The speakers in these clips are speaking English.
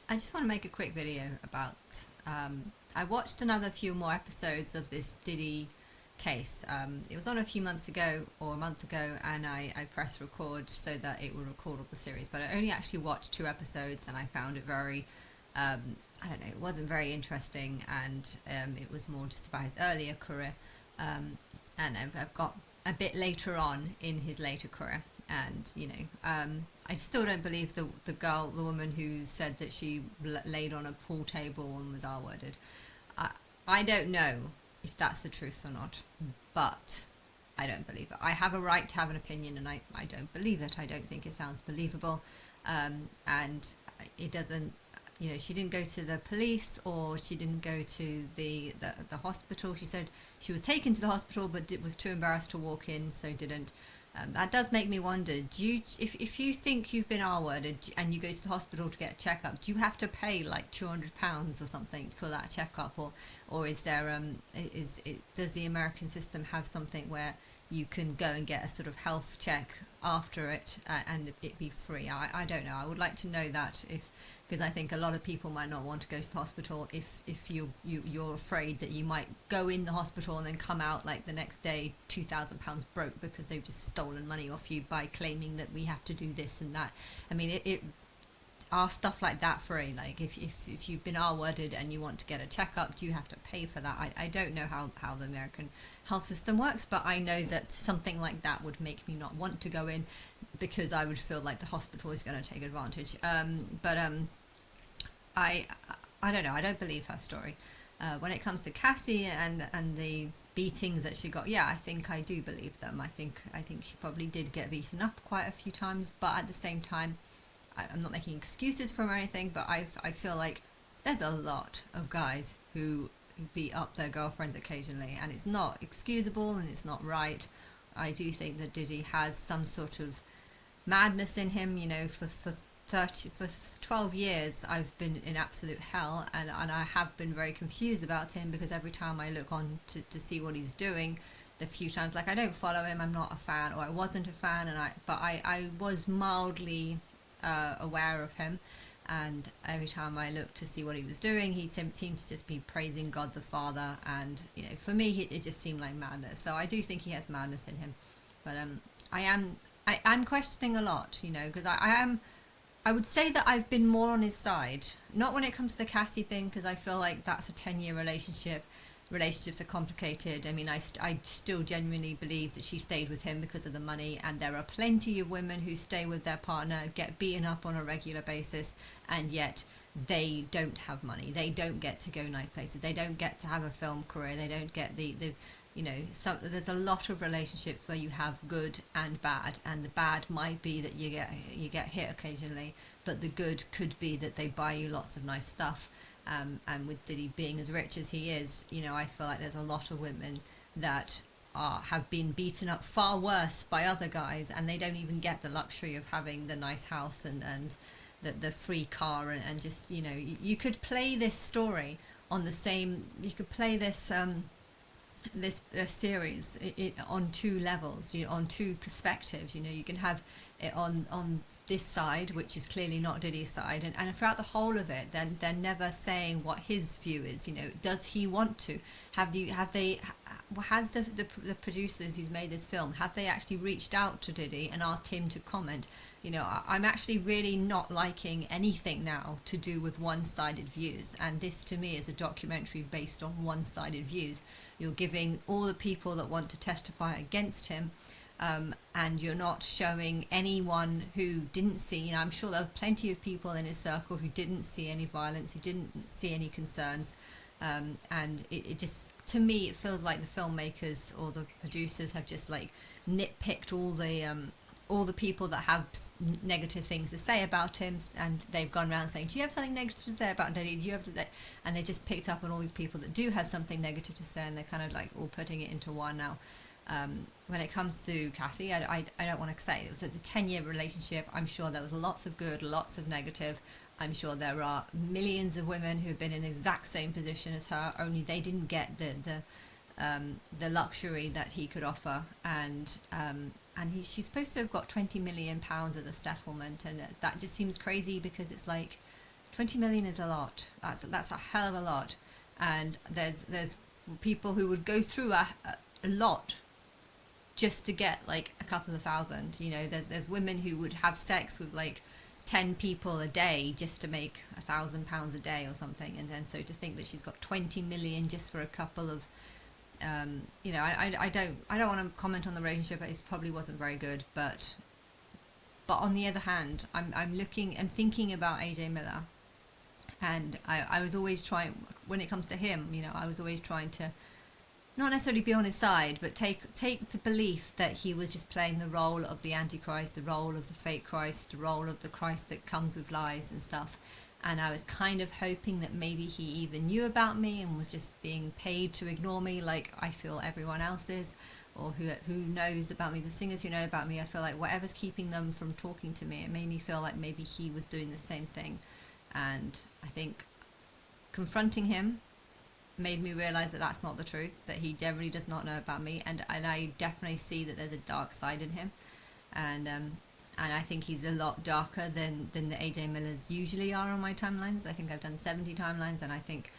I just want to make a quick video about. I watched another few more episodes of this Diddy case. It was on a few months ago or a month ago, and I pressed record so that it would record all the series. But I only actually watched two episodes, and I found it very. I don't know, it wasn't very interesting, and it was more just about his earlier career. And I've got a bit later on in his later career, and I still don't believe the woman who said that she laid on a pool table and was R-worded. I I don't know if that's the truth or not, but I don't believe it. I have a right to have an opinion, and I don't believe it. I don't think it sounds believable, and it doesn't. She didn't go to the police, or she didn't go to the hospital. She said she was taken to the hospital, but was too embarrassed to walk in, so didn't. That does make me wonder. If you think you've been R-worded and you go to the hospital to get a checkup, do you have to pay like £200 or something for that checkup, or is there does the American system have something where you can go and get a sort of health check after it, and it be free? I don't know. I would like to know that, if because I think a lot of people might not want to go to the hospital if you're afraid that you might go in the hospital and then come out like the next day £2,000 broke because they've just stolen money off you by claiming that we have to do this and that. I mean, it are stuff like that free? Like if you've been R-worded and you want to get a checkup, do you have to pay for that? I don't know how the American health system works, but I know that something like that would make me not want to go in, because I would feel like the hospital is going to take advantage. But I I don't know. I don't believe her story. When it comes to Cassie and the beatings that she got, yeah, I think I do believe them. I think she probably did get beaten up quite a few times, but at the same time, I'm not making excuses for him or anything, but I feel like there's a lot of guys who beat up their girlfriends occasionally, and it's not excusable and it's not right. I do think that Diddy has some sort of madness in him. For 12 years I've been in absolute hell, and I have been very confused about him, because every time I look on to see what he's doing, the few times, like, I don't follow him, I'm not a fan, or I wasn't a fan, but I was mildly aware of him, and every time I looked to see what he was doing, he seemed to just be praising God the Father, and for me it just seemed like madness. So I do think he has madness in him, but I'm questioning a lot, because I would say that I've been more on his side, not when it comes to the Cassie thing, because I feel like that's a 10-year relationship. Relationships are complicated. I mean, I still genuinely believe that she stayed with him because of the money, and there are plenty of women who stay with their partner, get beaten up on a regular basis, and yet they don't have money. They don't get to go nice places. They don't get to have a film career. They don't get there's a lot of relationships where you have good and bad, and the bad might be that you get hit occasionally, but the good could be that they buy you lots of nice stuff. And with Diddy being as rich as he is, I feel like there's a lot of women that have been beaten up far worse by other guys, and they don't even get the luxury of having the nice house and the free car, and just you could play this story on the same. You could play this series on two levels, on two perspectives. You can have it on this side, which is clearly not Diddy's side, and throughout the whole of it, then they're never saying what his view is. Does he want to has the producers who's made this film, have they actually reached out to Diddy and asked him to comment? I'm actually really not liking anything now to do with one-sided views, and this to me is a documentary based on one-sided views. You're giving all the people that want to testify against him, and you're not showing anyone who didn't see. I'm sure there were plenty of people in his circle who didn't see any violence, who didn't see any concerns, and it just, to me, it feels like the filmmakers or the producers have just like nitpicked all the people that have negative things to say about him, and they've gone around saying, do you have something negative to say about Diddy? Do you have to that? And they just picked up on all these people that do have something negative to say, and they're kind of like all putting it into one now. When it comes to Cassie, I don't want to say it was a 10-year relationship. I'm sure there was lots of good, lots of negative. I'm sure there are millions of women who've been in the exact same position as her, only they didn't get the luxury that he could offer, and she's supposed to have got £20 million as a settlement, and that just seems crazy, because it's like 20 million is a lot. That's a hell of a lot. And there's people who would go through a lot just to get like a couple of thousand. You know, there's women who would have sex with like 10 people a day just to make £1,000 a day or something. And then so to think that she's got 20 million just for a couple of you know, I don't want to comment on the relationship. It probably wasn't very good, but on the other hand, I'm thinking about AJ Miller, and I was always trying, when it comes to him, you know, I was always trying to not necessarily be on his side, but take the belief that he was just playing the role of the Antichrist, the role of the fake Christ, the role of the Christ that comes with lies and stuff. And I was kind of hoping that maybe he even knew about me and was just being paid to ignore me like I feel everyone else is, or who knows about me, the singers who know about me. I feel like whatever's keeping them from talking to me, it made me feel like maybe he was doing the same thing. And I think confronting him made me realise that that's not the truth, that he generally does not know about me, and I definitely see that there's a dark side in him, and I think he's a lot darker than the AJ Millers usually are on my timelines. I think I've done 70 timelines, and I think,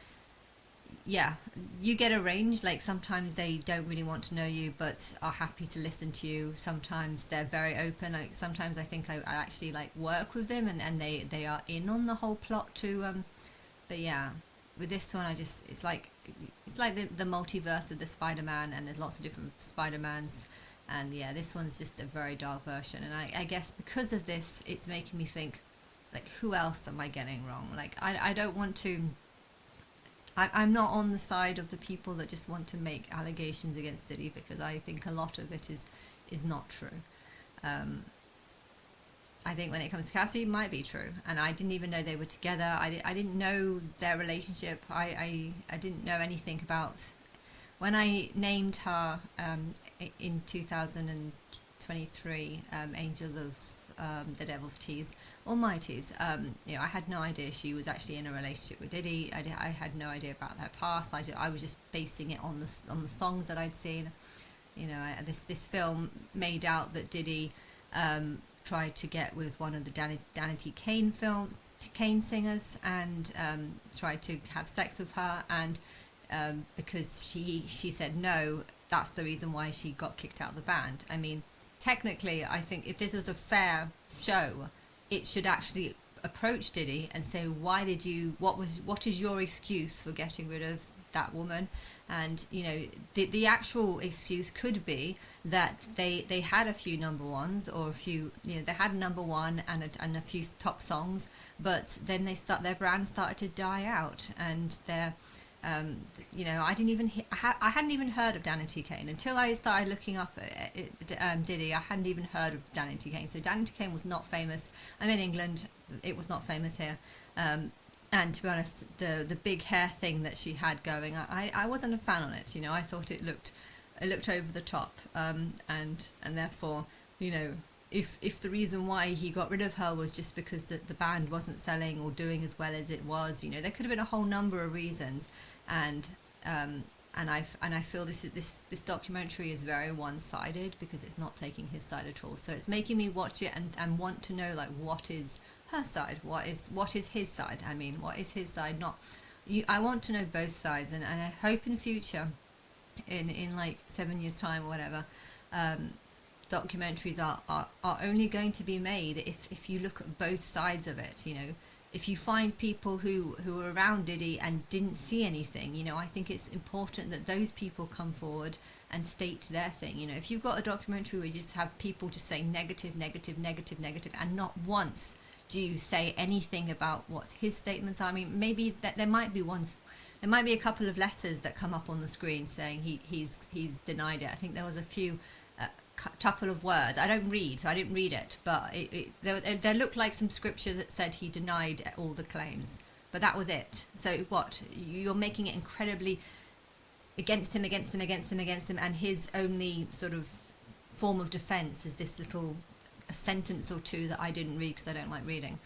yeah, you get a range. Like sometimes they don't really want to know you but are happy to listen to you. Sometimes they're very open. Like sometimes I think I actually like work with them, and they are in on the whole plot too. But yeah, with this one, it's like the multiverse with the Spider-Man, and there's lots of different Spider-Mans, and yeah, this one's just a very dark version. And I guess because of this, it's making me think, like, who else am I getting wrong? Like, I don't want to. I'm not on the side of the people that just want to make allegations against Diddy, because I think a lot of it is not true. I think when it comes to Cassie, it might be true, and I didn't even know they were together. I didn't know their relationship. I didn't know anything about. When I named her in 2023, Angel of the Devil's Tease, or My Tease, you know, I had no idea she was actually in a relationship with Diddy. I had no idea about her past. I was just basing it on the songs that I'd seen. You know, this film made out that Diddy tried to get with one of the Danity Kane singers, and tried to have sex with her, and because she said no, that's the reason why she got kicked out of the band. I mean, technically, I think if this was a fair show, it should actually approach Diddy and say, what is your excuse for getting rid of that woman? And you know, the actual excuse could be that they had a few number ones, or a few, you know, they had a number one and a few top songs, but then their brand started to die out, and their you know, I hadn't even heard of Danity Kane until I started looking up Diddy. I hadn't even heard of Danity Kane. So Danity Kane was not famous. I'm in England. It was not famous here. And to be honest, the big hair thing that she had going, I wasn't a fan on it. You know, I thought it looked over the top. And therefore, you know, if the reason why he got rid of her was just because the band wasn't selling or doing as well as it was, you know, there could have been a whole number of reasons. And I feel this documentary is very one-sided, because it's not taking his side at all. So it's making me watch it and want to know, like, what is her side, what is his side. I mean, what is his side? I want to know both sides, and I hope in future, in like 7 years time or whatever, documentaries are only going to be made if you look at both sides of it. You know, if you find people who were around Diddy and didn't see anything, you know, I think it's important that those people come forward and state their thing. You know, if you've got a documentary where you just have people just saying negative, and not once do you say anything about what his statements are. I mean, maybe that there might be a couple of letters that come up on the screen saying he's denied it. I think there was a few couple of words. I don't read, so I didn't read it, but there looked like some scripture that said he denied all the claims, but that was it. So what, you're making it incredibly against him, and his only sort of form of defense is this little a sentence or two that I didn't read because I don't like reading.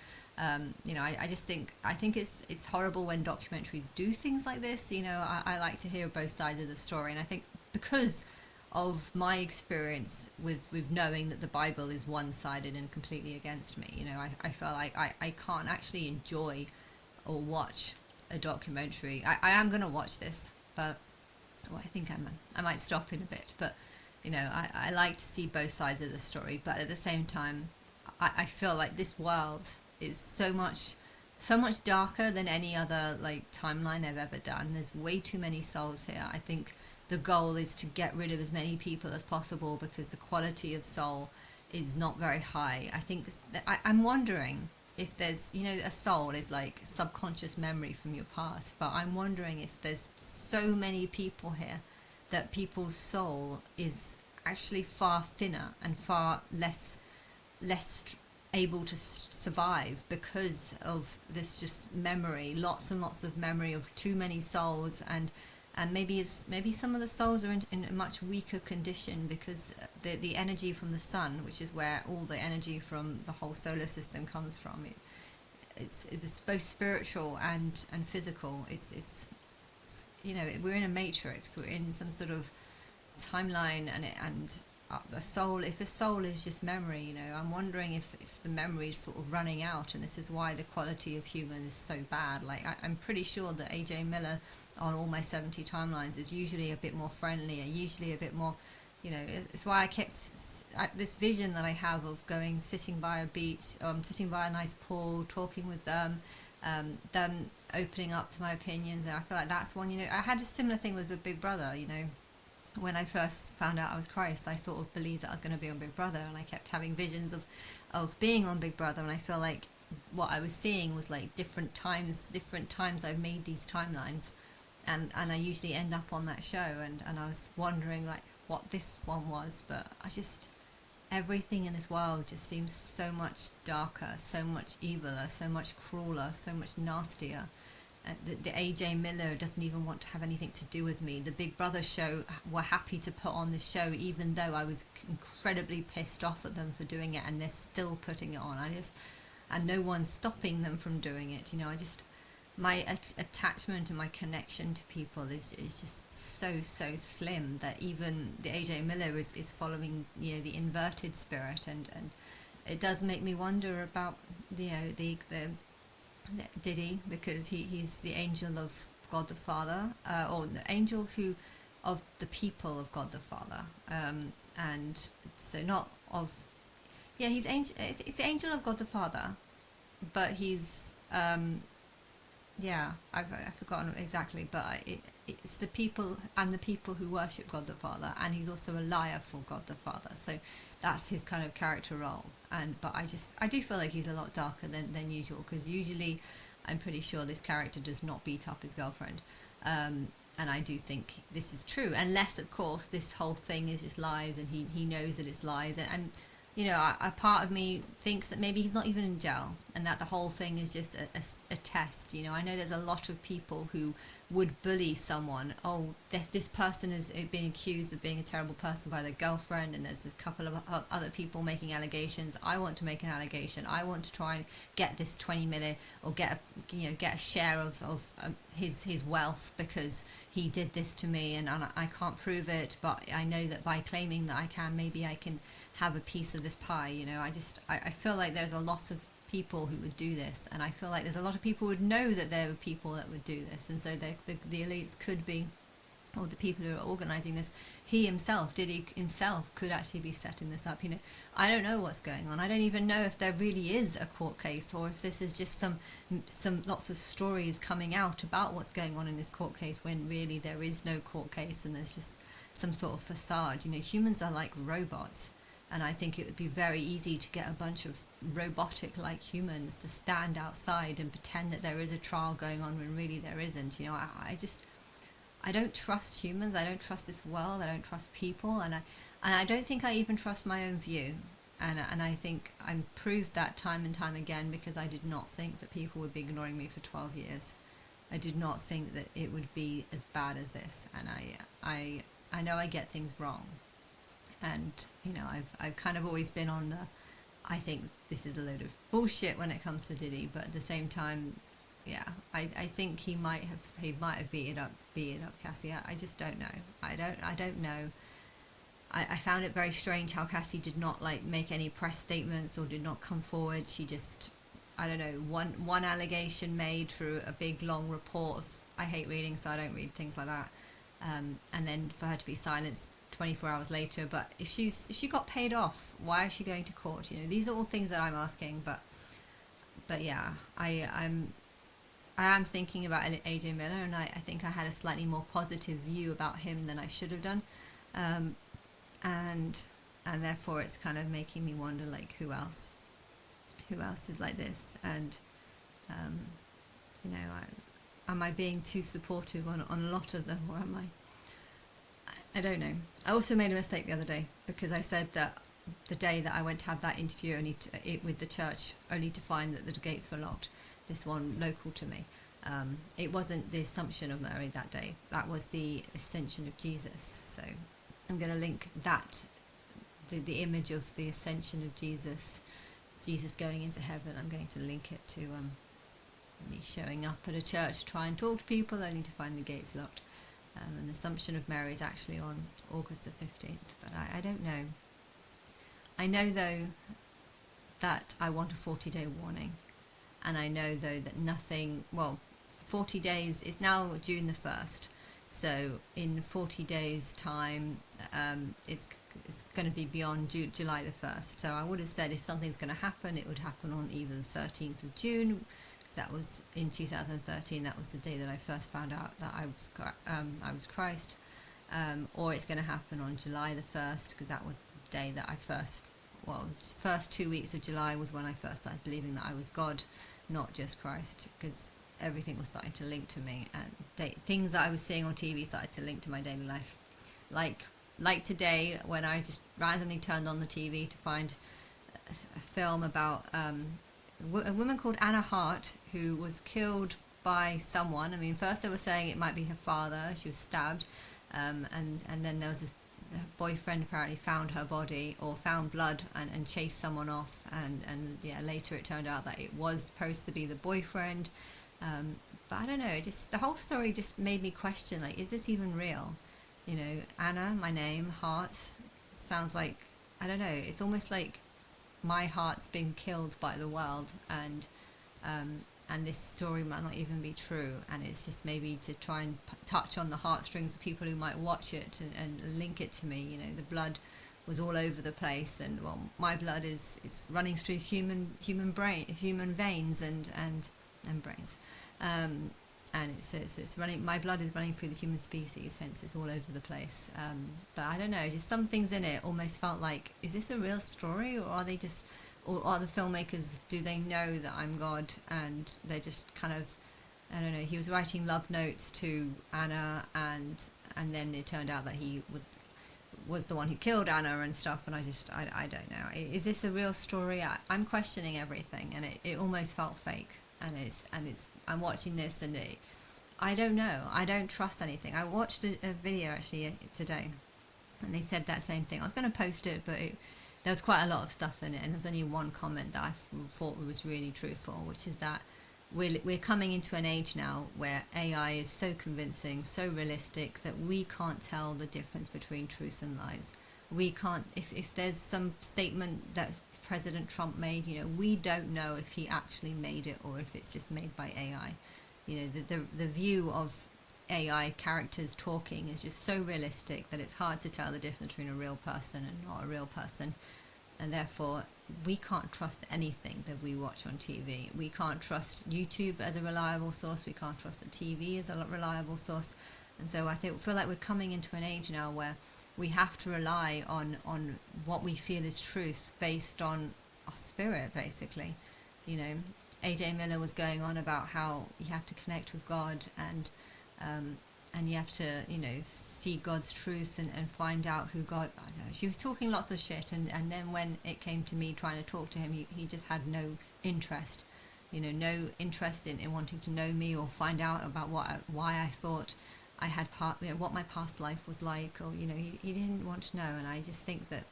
You know, I think it's horrible when documentaries do things like this. You know, I like to hear both sides of the story, and I think because of my experience with knowing that the Bible is one-sided and completely against me, you know, I feel like I can't actually enjoy or watch a documentary. I am going to watch this, but well, I think I might stop in a bit. But I like to see both sides of the story. But at the same time, I feel like this world is so much darker than any other like timeline I've ever done. There's way too many souls here. I think the goal is to get rid of as many people as possible because the quality of soul is not very high. I think I'm wondering if there's, a soul is like subconscious memory from your past, but I'm wondering if there's so many people here that people's soul is actually far thinner and far less able to survive because of this just memory, lots and lots of memory of too many souls, and maybe some of the souls are in a much weaker condition because the energy from the sun, which is where all the energy from the whole solar system comes from, it's both spiritual and physical. It's we're in a matrix, we're in some sort of timeline, and the soul, if a soul is just memory, I'm wondering if the memory is sort of running out, and this is why the quality of human is so bad. Like I'm pretty sure that AJ Miller on all my 70 timelines is usually a bit more friendly, usually a bit more, it's why I kept this vision that I have of sitting by a beach, sitting by a nice pool, talking with them opening up to my opinions, and I feel like that's one, I had a similar thing with the Big Brother, when I first found out I was Christ, I sort of believed that I was going to be on Big Brother, and I kept having visions of being on Big Brother, and I feel like what I was seeing was like different times I've made these timelines, and I usually end up on that show, and I was wondering like what this one was, but everything in this world just seems so much darker, so much eviler, so much crueler, so much nastier. The AJ Miller doesn't even want to have anything to do with me. The Big Brother show were happy to put on the show even though I was incredibly pissed off at them for doing it, and they're still putting it on. And no one's stopping them from doing it. My attachment and my connection to people is just so slim that even the AJ Miller is following the inverted spirit, and it does make me wonder about the Diddy, because he's the angel of God the Father, or the angel of the people of God the Father, and so not of he's it's the angel of God the Father, but he's I've forgotten exactly, but it's the people and the people who worship God the Father, and he's also a liar for God the Father. So that's his kind of character role. But I do feel like he's a lot darker than usual, because usually I'm pretty sure this character does not beat up his girlfriend. And I do think this is true, unless of course this whole thing is just lies, and he knows that it's lies, and a part of me thinks that maybe he's not even in jail, and that the whole thing is just a test. I know there's a lot of people who would bully someone. Oh, this person is being accused of being a terrible person by their girlfriend, and there's a couple of other people making allegations. I want to make an allegation. I want to try and get this 20 million, or get a share of his wealth, because he did this to me, and I can't prove it, but I know that by claiming that I can, maybe I can have a piece of this pie. I feel like there's a lot of people who would do this, and I feel like there's a lot of people who would know that there were people that would do this, and so the elites could be, or the people who are organising this, Diddy himself could actually be setting this up. I don't know what's going on. I don't even know if there really is a court case, or if this is just some lots of stories coming out about what's going on in this court case, when really there is no court case, and there's just some sort of facade. Humans are like robots, and I think it would be very easy to get a bunch of robotic-like humans to stand outside and pretend that there is a trial going on when really there isn't. I don't trust humans. I don't trust this world. I don't trust people, and I don't think I even trust my own view. And I think I'm proved that time and time again, because I did not think that people would be ignoring me for 12 years. I did not think that it would be as bad as this, and I know I get things wrong. And I've kind of always been on I think this is a load of bullshit when it comes to Diddy, but at the same time, I think he might have beat it up Cassie. I just don't know. I don't know. I found it very strange how Cassie did not make any press statements or did not come forward. She just, I don't know, one allegation made through a big long report of, I hate reading, so I don't read things like that. And then for her to be silenced 24 hours later. But if she got paid off, why is she going to court? These are all things that I'm asking. But yeah, I am thinking about AJ Miller, and I think I had a slightly more positive view about him than I should have done, and therefore it's kind of making me wonder, like, who else is like this, and am I being too supportive on a lot of them, or am I don't know. I also made a mistake the other day, because I said that the day that I went to have that interview with the church, only to find that the gates were locked. This one local to me. It wasn't the Assumption of Mary that day. That was the Ascension of Jesus. So I'm going to link that, the image of the Ascension of Jesus going into heaven. I'm going to link it to me showing up at a church to try and talk to people, only to find the gates locked. And the Assumption of Mary is actually on August the 15th. But I don't know. I know, though, that I want a 40-day warning. And I know, though, that 40 days is now June the 1st. So in 40 days' time, it's going to be beyond July the 1st. So I would have said if something's going to happen, it would happen on either the 13th of June. That was in 2013. That was the day that I first found out that I was Christ. Or it's going to happen on July the 1st, because that was the day that I first 2 weeks of July was when I first started believing that I was God, not just Christ, because everything was starting to link to me, and things that I was seeing on TV started to link to my daily life. Like today, when I just randomly turned on the TV to find a film about a woman called Anna Hart, who was killed by someone. I mean, first they were saying it might be her father. She was stabbed, and then there was this boyfriend apparently found her body, or found blood, and chased someone off, and later it turned out that it was supposed to be the boyfriend, but I don't know, the whole story just made me question, like, is this even real? Anna, my name, Hart, sounds like, I don't know, it's almost like my heart's been killed by the world, and this story might not even be true, and it's just maybe to try and touch on the heartstrings of people who might watch it and link it to me. The blood was all over the place, and my blood is running through human veins and brains, and it's running. My blood is running through the human species, hence it's all over the place. But I don't know, just some things in it almost felt like, is this a real story, or are they just? Or are the filmmakers, do they know that I'm God, and they're just kind of, I don't know, he was writing love notes to Anna, and then it turned out that he was the one who killed Anna and stuff, and I don't know. Is this a real story? I'm questioning everything, and it almost felt fake, and I'm watching this, and I don't know. I don't trust anything. I watched a video actually today, and they said that same thing. I was going to post it, but there was quite a lot of stuff in it, and there's only one comment that I thought was really truthful, which is that we're coming into an age now where AI is so convincing, so realistic, that we can't tell the difference between truth and lies. We can't, if there's some statement that President Trump made, we don't know if he actually made it or if it's just made by AI. The view of AI characters talking is just so realistic that it's hard to tell the difference between a real person and not a real person, and therefore we can't trust anything that we watch on TV. We can't trust YouTube as a reliable source. We can't trust the TV as a reliable source. And so I feel like we're coming into an age now where we have to rely on what we feel is truth based on our spirit, basically. AJ Miller was going on about how you have to connect with God, and you have to, see God's truth and find out who God. I don't know. She was talking lots of shit, and then when it came to me trying to talk to him, he just had no interest, no interest in wanting to know me or find out about why I thought I had what my past life was like, or he didn't want to know, and I just think that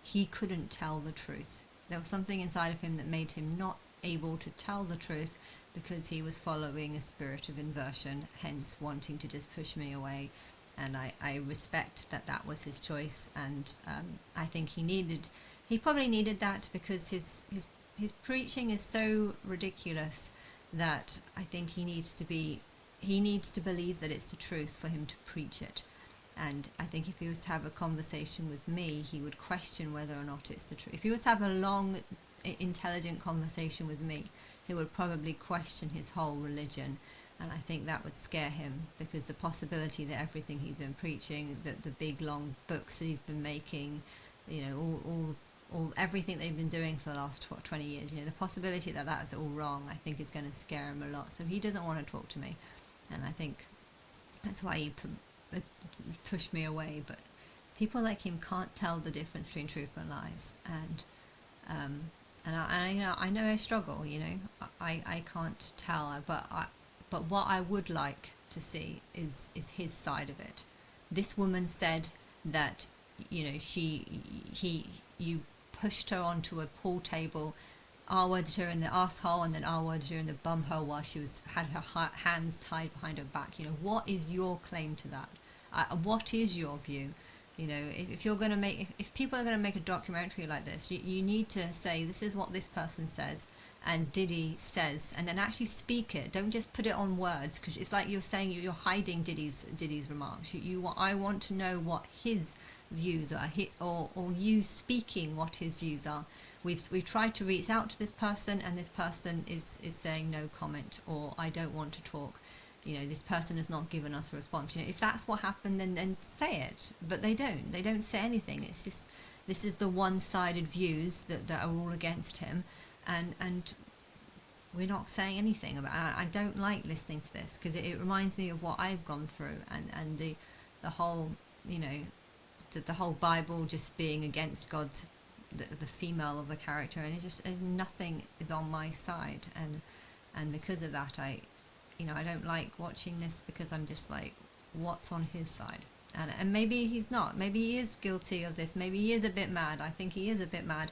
he couldn't tell the truth. There was something inside of him that made him not able to tell the truth, because he was following a spirit of inversion, hence wanting to just push me away. And I respect that was his choice, and I think he probably needed that, because his his preaching is so ridiculous that I think he needs to believe that it's the truth for him to preach it. And I think if he was to have a conversation with me, he would question whether or not it's the truth. If he was to have a long, intelligent conversation with me, he would probably question his whole religion. And I think that would scare him, because the possibility that everything he's been preaching, that the big long books that he's been making, you know, all everything they've been doing for the last 20 years, you know, the possibility that that's all wrong, I think is going to scare him a lot. So he doesn't want to talk to me, and I think that's why he pushed me away. But people like him can't tell the difference between truth and lies, and you know, I know I struggle. You know, I can't tell, but what I would like to see is his side of it. This woman said that, you know, you pushed her onto a pool table, R-worded her in the asshole, and then R-worded her in the bumhole while she had her hands tied behind her back. You know, what is your claim to that? What is your view? You know, if you're going to if people are going to make a documentary like this, you need to say, this is what this person says, and Diddy says, and then actually speak it. Don't just put it on words, because it's like you're saying you're hiding Diddy's remarks. I want to know what his views are, or you speaking what his views are. We've tried to reach out to this person, and this person is saying no comment, or I don't want to talk. You know, this person has not given us a response. You know, if that's what happened, then say it. But they don't say anything. It's just, this is the one-sided views that are all against him, and we're not saying anything about it. I don't like listening to this, because it reminds me of what I've gone through, and the whole, you know, the whole Bible just being against God's, the female of the character, and nothing is on my side, and because of that, I don't like watching this, because I'm just like, what's on his side? And maybe he's not. Maybe he is guilty of this. Maybe he is a bit mad. I think he is a bit mad.